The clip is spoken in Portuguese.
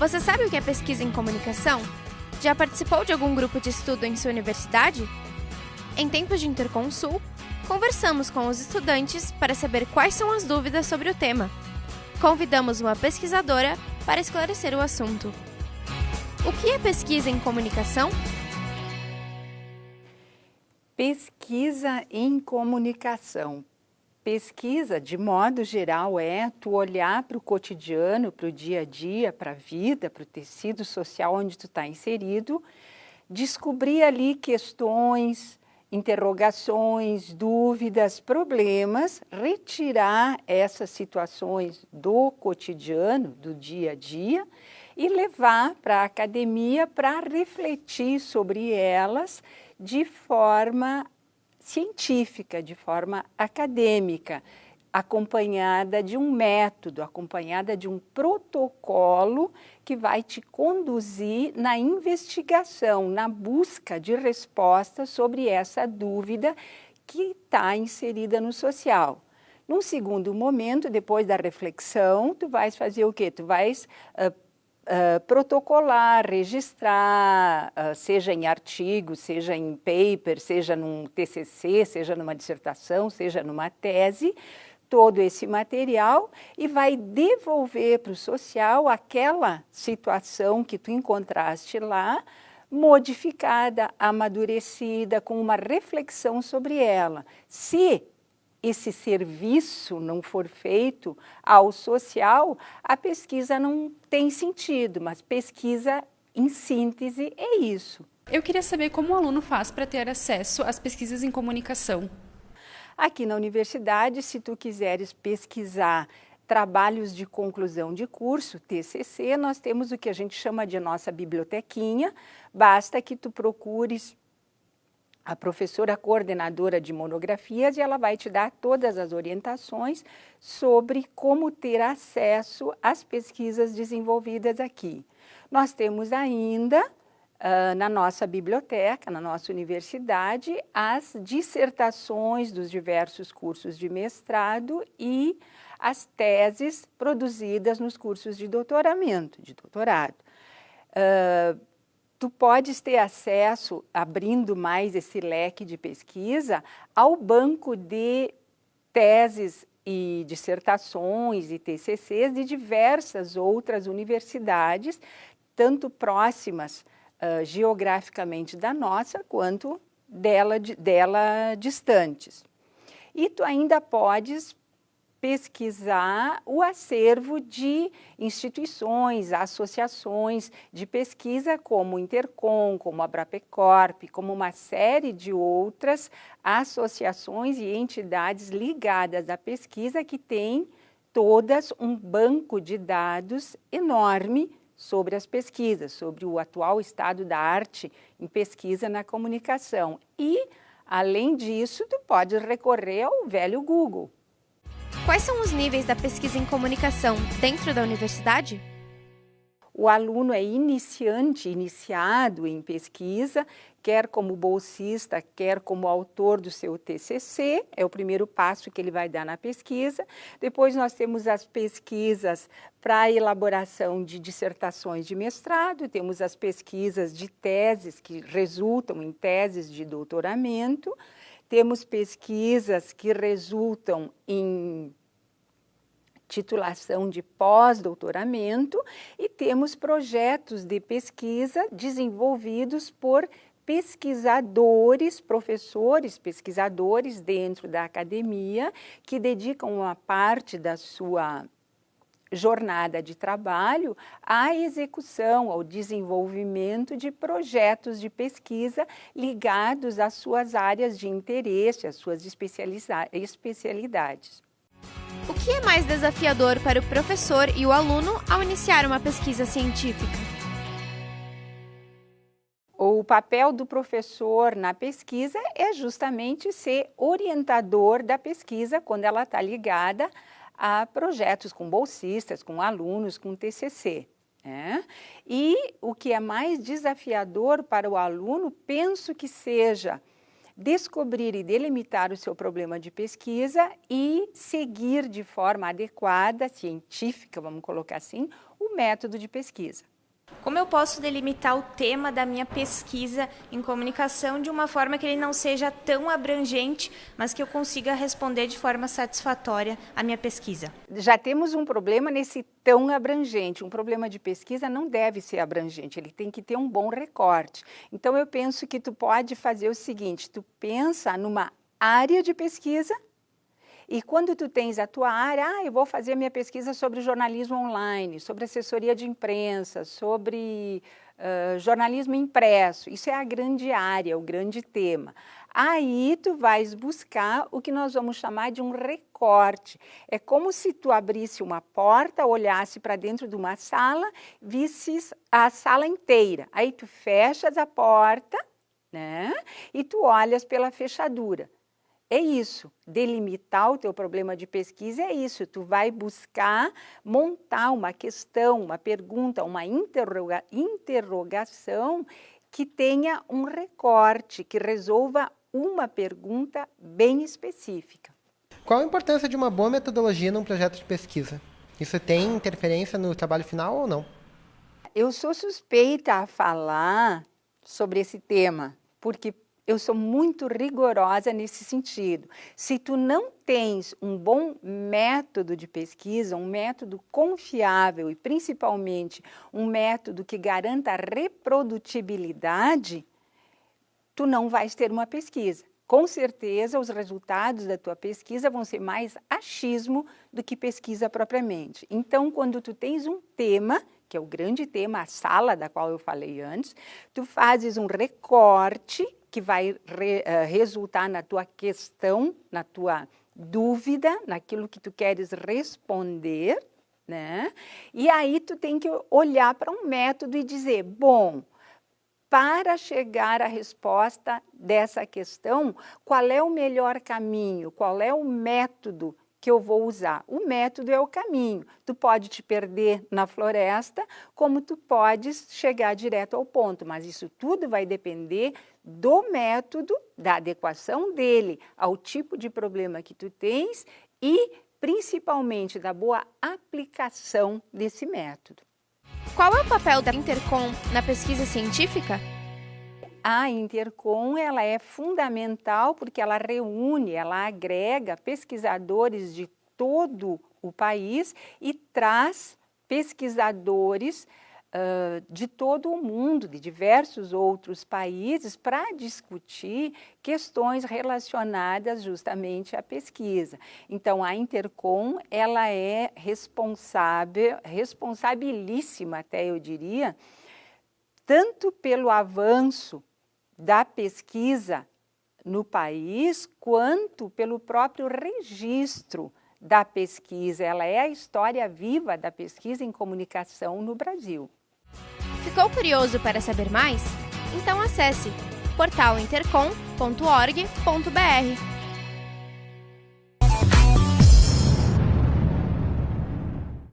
Você sabe o que é pesquisa em comunicação? Já participou de algum grupo de estudo em sua universidade? Em tempos de Interconsul, conversamos com os estudantes para saber quais são as dúvidas sobre o tema. Convidamos uma pesquisadora para esclarecer o assunto. O que é pesquisa em comunicação? Pesquisa em comunicação. Pesquisa, de modo geral, é tu olhar para o cotidiano, para o dia a dia, para a vida, para o tecido social onde tu está inserido, descobrir ali questões, interrogações, dúvidas, problemas, retirar essas situações do cotidiano, do dia a dia, e levar para a academia para refletir sobre elas de forma científica, de forma acadêmica, acompanhada de um método, acompanhada de um protocolo que vai te conduzir na investigação, na busca de respostas sobre essa dúvida que está inserida no social. Num segundo momento, depois da reflexão, tu vais fazer o quê? Tu vais protocolar, registrar, seja em artigo, seja em paper, seja num TCC, seja numa dissertação, seja numa tese, todo esse material e vai devolver para o social aquela situação que tu encontraste lá, modificada, amadurecida, com uma reflexão sobre ela. Se esse serviço não for feito ao social, a pesquisa não tem sentido, mas pesquisa, em síntese, é isso. Eu queria saber como o aluno faz para ter acesso às pesquisas em comunicação. Aqui na universidade, se tu quiseres pesquisar trabalhos de conclusão de curso, TCC, nós temos o que a gente chama de nossa bibliotequinha, basta que tu procures a professora coordenadora de monografias e ela vai te dar todas as orientações sobre como ter acesso às pesquisas desenvolvidas aqui. Nós temos ainda, na nossa biblioteca, na nossa universidade, as dissertações dos diversos cursos de mestrado e as teses produzidas nos cursos de doutoramento, de doutorado. Tu podes ter acesso, abrindo mais esse leque de pesquisa, ao banco de teses e dissertações e TCCs de diversas outras universidades, tanto próximas geograficamente da nossa, quanto dela distantes. E tu ainda podes pesquisar o acervo de instituições, associações de pesquisa como o Intercom, como a Abrapecorp, como uma série de outras associações e entidades ligadas à pesquisa que têm todas um banco de dados enorme sobre as pesquisas, sobre o atual estado da arte em pesquisa na comunicação. E, além disso, tu podes recorrer ao velho Google. Quais são os níveis da pesquisa em comunicação dentro da universidade? O aluno é iniciado em pesquisa, quer como bolsista, quer como autor do seu TCC, é o primeiro passo que ele vai dar na pesquisa. Depois nós temos as pesquisas para a elaboração de dissertações de mestrado, temos as pesquisas de teses que resultam em teses de doutoramento, temos pesquisas que resultam em titulação de pós-doutoramento e temos projetos de pesquisa desenvolvidos por pesquisadores, professores, pesquisadores dentro da academia que dedicam uma parte da sua jornada de trabalho à execução, ao desenvolvimento de projetos de pesquisa ligados às suas áreas de interesse, às suas especialidades. O que é mais desafiador para o professor e o aluno ao iniciar uma pesquisa científica? O papel do professor na pesquisa é justamente ser orientador da pesquisa quando ela está ligada a projetos com bolsistas, com alunos, com TCC. E o que é mais desafiador para o aluno, penso que seja descobrir e delimitar o seu problema de pesquisa e seguir de forma adequada, científica, vamos colocar assim, o método de pesquisa. Como eu posso delimitar o tema da minha pesquisa em comunicação de uma forma que ele não seja tão abrangente, mas que eu consiga responder de forma satisfatória a minha pesquisa? Já temos um problema nesse tão abrangente. Um problema de pesquisa não deve ser abrangente, ele tem que ter um bom recorte. Então, eu penso que tu pode fazer o seguinte, tu pensa numa área de pesquisa. E quando tu tens a tua área, eu vou fazer a minha pesquisa sobre jornalismo online, sobre assessoria de imprensa, sobre jornalismo impresso. Isso é a grande área, o grande tema. Aí tu vais buscar o que nós vamos chamar de um recorte. É como se tu abrisse uma porta, olhasse para dentro de uma sala, visses a sala inteira. Aí tu fechas a porta, né? E tu olhas pela fechadura. É isso, delimitar o teu problema de pesquisa é isso, tu vai buscar montar uma questão, uma pergunta, uma interrogação que tenha um recorte, que resolva uma pergunta bem específica. Qual a importância de uma boa metodologia num projeto de pesquisa? Isso tem interferência no trabalho final ou não? Eu sou suspeita a falar sobre esse tema, porque eu sou muito rigorosa nesse sentido. Se tu não tens um bom método de pesquisa, um método confiável e principalmente um método que garanta a reprodutibilidade, tu não vais ter uma pesquisa. Com certeza, os resultados da tua pesquisa vão ser mais achismo do que pesquisa propriamente. Então, quando tu tens um tema, que é o grande tema, a sala da qual eu falei antes, tu fazes um recorte que vai resultar na tua questão, na tua dúvida, naquilo que tu queres responder, né? E aí tu tem que olhar para um método e dizer, bom, para chegar à resposta dessa questão, qual é o melhor caminho, qual é o método que eu vou usar? O método é o caminho. Tu pode te perder na floresta, como tu podes chegar direto ao ponto, mas isso tudo vai depender do método, da adequação dele ao tipo de problema que tu tens e, principalmente, da boa aplicação desse método. Qual é o papel da Intercom na pesquisa científica? A Intercom ela é fundamental porque ela reúne, ela agrega pesquisadores de todo o país e traz pesquisadores de todo o mundo, de diversos outros países, para discutir questões relacionadas justamente à pesquisa. Então, a Intercom ela é responsabilíssima, até eu diria, tanto pelo avanço da pesquisa no país, quanto pelo próprio registro da pesquisa. Ela é a história viva da pesquisa em comunicação no Brasil. Ficou curioso para saber mais? Então acesse portalintercom.org.br.